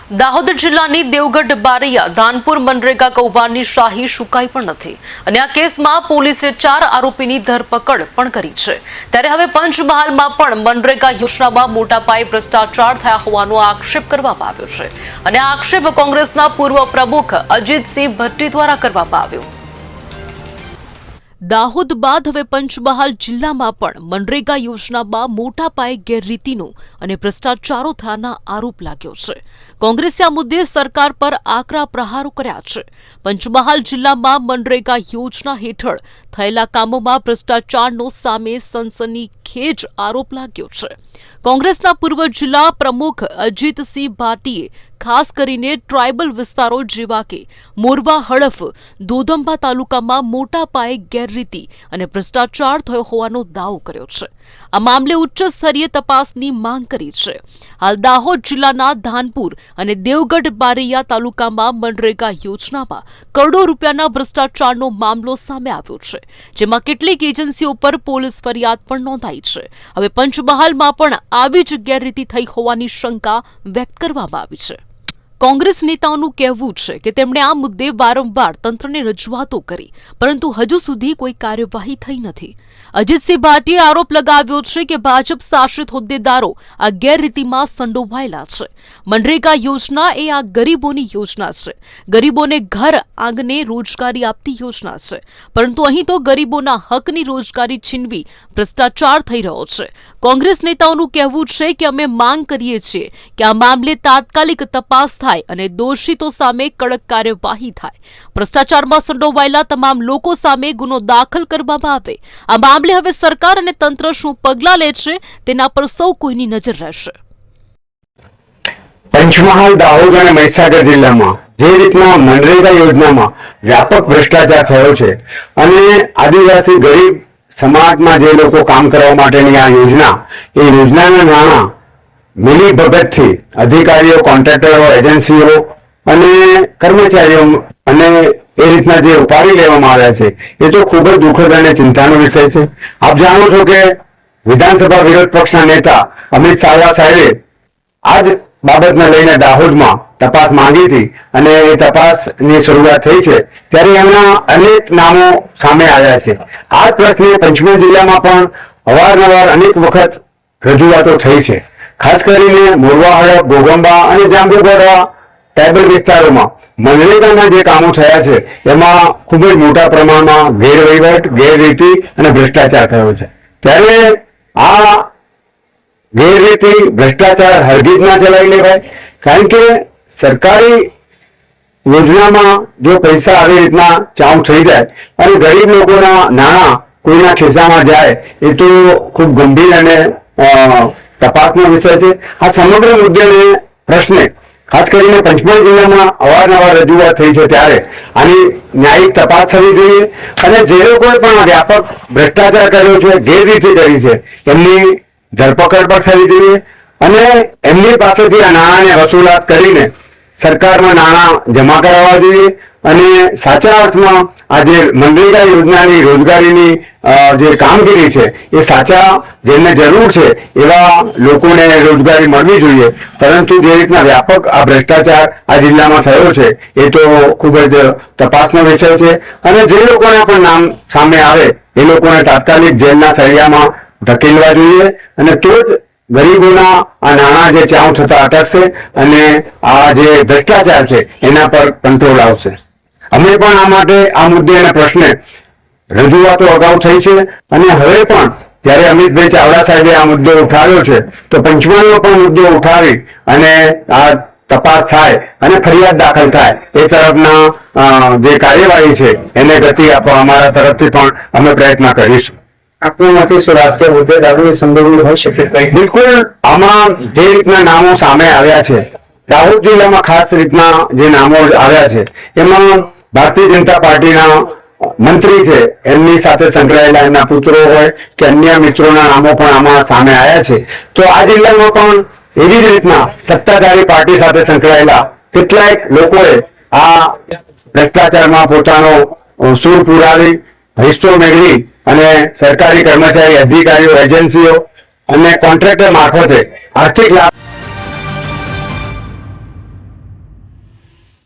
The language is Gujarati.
દાહોદ જિલ્લાની દેવગઢ બારૈયા ધાનપુર મનરેગા કૌભાંડની શાહી સુકાઈ પણ નથી અને આ કેસમાં પોલીસે 4 આરોપીની ધરપકડ પણ કરી છે। ત્યારે હવે પંચમહાલમાં પણ મનરેગા યોજનામાં મોટા પાયે ભ્રષ્ટાચાર થયા હોવાનો આક્ષેપ કરવામાં આવ્યો છે અને આ આક્ષેપ કોંગ્રેસના પૂર્વ પ્રમુખ અજીતસિંહ ભટ્ટી દ્વારા કરવામાં આવ્યો। દાહોદ બાદ હવે પંચમહાલ જિલ્લામાં પણ મનરેગા યોજનામાં મોટા પાયે ગેરરીતિનો અને ભ્રષ્ટાચારો થયાના આરોપ લાગ્યો છે। કોંગ્રેસે આ મુદ્દે સરકાર પર આકરા પ્રહારો કર્યા છે। પંચમહાલ જિલ્લામાં મનરેગા યોજના હેઠળ થયેલા કામોમાં ભ્રષ્ટાચારનો સામે સનસનીખેજ આરોપ લાગ્યો છે। કોંગ્રેસના પૂર્વ જિલ્લા પ્રમુખ અજીતસિંહ ભાટીએ ખાસ કરીને ટ્રાયબલ વિસ્તારો જેવા કે મોરવા હડફ દોદંભા તાલુકામાં મોટા પાયે ગેરરીતિ અને ભ્રષ્ટાચાર થયો હોવાનો દાવો કર્યો છે। આ મામલે ઉચ્ચ સ્તરીય તપાસની માંગ કરી છે। હાલ દાહોદ જિલ્લાના ધાનપુર અને દેવગઢ બારૈયા તાલુકામાં મનરેગા યોજનામાં કરોડો રૂપિયાના ભ્રષ્ટાચારનો મામલો સામે આવ્યો છે, જેમાં કેટલીક એજન્સીઓ પર પોલીસ ફરિયાદ પણ નોંધાઈ છે। હવે પંચમહાલમાં પણ આવી જ ગેરરીતિ થઈ હોવાની શંકા વ્યક્ત કરવામાં આવી છે। કોંગ્રેસ નેતાઓનું કહેવું છે કે તેમણે આ મુદ્દે વારંવાર તંત્રને રજૂઆતો કરી, પરંતુ હજુ સુધી કોઈ કાર્યવાહી થઈ નથી। અજીતસિંહ ભાટીએ આરોપ લગાવ્યો છે કે ભાજપ શાસિત હોદ્દેદારો આ ગેરરીતિમાં સંડોવાયેલા છે। મનરેગા યોજના એ આ ગરીબોની યોજના છે, ગરીબોને ઘર આંગણે રોજગારી આપતી યોજના છે, પરંતુ અહીં તો ગરીબોના હકની રોજગારી છીનવી ભ્રષ્ટાચાર થઈ રહ્યો છે। કોંગ્રેસ નેતાઓનું કહેવું છે કે અમે માંગ કરીએ છીએ કે આ મામલે તાત્કાલિક તપાસ થાય અને દોષિતો સામે કડક કાર્યવાહી થાય। ભ્રષ્ટાચારમાં સંડોવાયેલા તમામ લોકો સામે ગુનો દાખલ કરવામાં આવે। આ મામલે હવે સરકાર અને તંત્ર શું પગલાં લે છે તેના પર સૌ કોઈની નજર રહેશે। પંચમહાલ, દાહોદ અને મહીસાગર જિલ્લામાં જે રીતના મનરેગા યોજનામાં વ્યાપક ભ્રષ્ટાચાર થયો છે અને આદિવાસી ગરીબ સમાજમાં જે લોકો કામ કરવા માટેની આ યોજના, એ યોજનાના નાણાં મિલી ભગતથી અધિકારીઓ, કોન્ટ્રાક્ટરો, એજન્સીઓ અને કર્મચારીઓ અને એ રીતના જે ઉપાડી લેવામાં આવ્યા છે, એ તો ખૂબ જ દુઃખદ અને ચિંતાનો વિષય છે। આપ જાણો છો કે વિધાનસભા વિરોધ પક્ષના નેતા અમિત ચાવડા સાહેબે આ જ બાબતને લઈને દાહોદમાં તપાસ માંગી હતી અને એ તપાસની શરૂઆત થઈ છે। ત્યારે એમના અનેક નામો સામે આવ્યા છે। આ જ પ્રશ્ને પંચમહાલ જિલ્લામાં પણ અવારનવાર અનેક વખત રજૂઆતો થઈ છે। ખાસ કરીને મોરવા હડફ, ગોગંબા અને જાંબુગોડા ટ્રાયબલ વિસ્તારોમાં મનરેગાના જે કામો થયા છે એમાં ખૂબ જ મોટા પ્રમાણમાં ગેરવહીવટ, ગેરરીતિ અને ભ્રષ્ટાચાર થયો છે। ત્યારે આ ગેરરીતિ, ભ્રષ્ટાચાર હરગીજ ના ચલાવી લેવાય, કારણ કે સરકારી યોજનામાં જો પૈસા આવી રીતના ચાઉ થઈ જાય અને ગરીબ લોકોના નાણાં કોઈના ખિસ્સામાં જાય, એ તો ખૂબ ગંભીર અને તપાસનો વિષય છે। આ સમગ્ર મુદ્દાને પ્રશ્ને ખાસ કરીને પંચમહાલ જિલ્લામાં અવારનવાર રજૂઆત થઈ છે, ત્યારે આની ન્યાયિક તપાસ થવી જોઈએ અને જે લોકોએ પણ વ્યાપક ભ્રષ્ટાચાર કર્યો છે, ગેરરીતિ કરી છે, એમની ધરપકડ પણ થવી જોઈએ અને એમની પાસેથી આ નાણાંને વસૂલાત કરીને સરકારમાં નાણાં જમા કરાવવા જોઈએ અને સાચા અર્થમાં આ જે મનરેગા યોજનાની રોજગારીની જે કામગીરી છે, એ સાચા જેમને જરૂર છે એવા લોકોને રોજગારી મળવી જોઈએ। પરંતુ જે રીતના વ્યાપક આ ભ્રષ્ટાચાર આ જિલ્લામાં થયો છે, એ તો ખૂબ જ તપાસનો વિષય છે અને જે લોકોના પણ નામ સામે આવે એ લોકોને તાત્કાલિક જેલના સળિયામાં ધકેલવા જોઈએ અને તો જ ગરીબોના આ નાણાં જે ચાઉ થતા અટકશે અને આ જે ભ્રષ્ટાચાર છે એના પર કંટ્રોલ આવશે। અમે પણ આ માટે આ મુદ્દે અને પ્રશ્ને રજૂઆતો અગાઉ થઈ છે અને હવે પણ જ્યારે અમિતભાઈ ચાવડા સાહેબે આ મુદ્દો ઉઠાવ્યો છે, તો પંચમહાલનો પણ મુદ્દો ઉઠાવી અને આ તપાસ થાય અને ફરિયાદ દાખલ થાય એ તરફના જે કાર્યવાહી છે એને ગતિ આપવા અમારા તરફથી પણ અમે પ્રયત્ન કરીશું। આપણામાંથી રાષ્ટ્રીય હોદ્દેદારોની સંડોવણી હોઈ શકે? બિલકુલ, આમાં જે રીતના નામો સામે આવ્યા છે, દાહોદ જિલ્લામાં ખાસ રીતના જે નામો આવ્યા છે, એમાં ભારતીય જનતા પાર્ટીના મંત્રી છે, એમની સાથે સંકળાયેલા એમના પુત્રો હોય કે અન્ય મિત્રોના નામો પણ આમાં સામે આવ્યા છે। તો આ જિલ્લામાં પણ એવી જ રીતના સત્તાધારી પાર્ટી સાથે સંકળાયેલા કેટલાક લોકોએ આ ભ્રષ્ટાચારમાં પોતાનો સૂર પુરાવી, હિસ્સો મેળવી અને સરકારી કર્મચારી, અધિકારીઓ, એજન્સીઓ અને કોન્ટ્રાક્ટર મારફતે આર્થિક લાભ